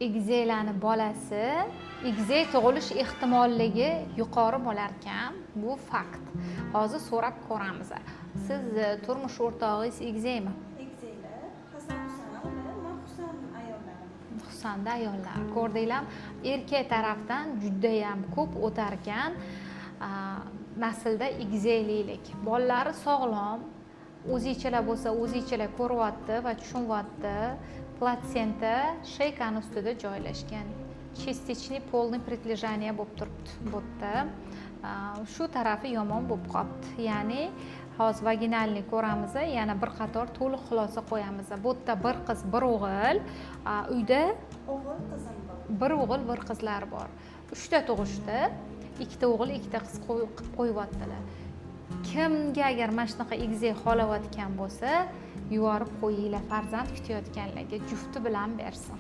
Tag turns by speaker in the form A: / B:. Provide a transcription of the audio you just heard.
A: Egizaklarni bolasi egizak tug'ilish ehtimolligi yuqori bo'lar ekan. Bu fakt. Hozir so'rab ko'ramiz. Siz turmush o'rtog'ingiz egizakmi?
B: Egizaklar Hasan va Mahfusan ayollarim.
A: Husan'da ayollar. Ko'rdinglarmi? Erkak tarafdan juda ham ko'p o'tar ekan naslda egizaklik. Bolalari sog'lom, o'zichalar bo'lsa, o'zichalar ko'ryapti va tushunyapti. Platsenta shaykani ustida joylashgan. Частичный полный предлежание bo'lib turibdi bu yerda. Shu tarafi yomon bo'lib qolibdi. Ya'ni hozir vaginalni ko'ramiz, yana bir qator to'liq xulosa qo'yamiz. Bu yerda bir qiz, bir o'g'il, uyda
B: O'g'il qizim bor.
A: bir o'g'il, bir qizlar bor. 3 ta tug'ishdi. 2 ta o'g'il, 2 ta qiz qilib qo'yyaptilar. Kimga agar mana shunaqa egizak xohlayotgan bo'lsa, yuborib qo'yinglar, farzand kutayotganlarga jufti bilan bersin.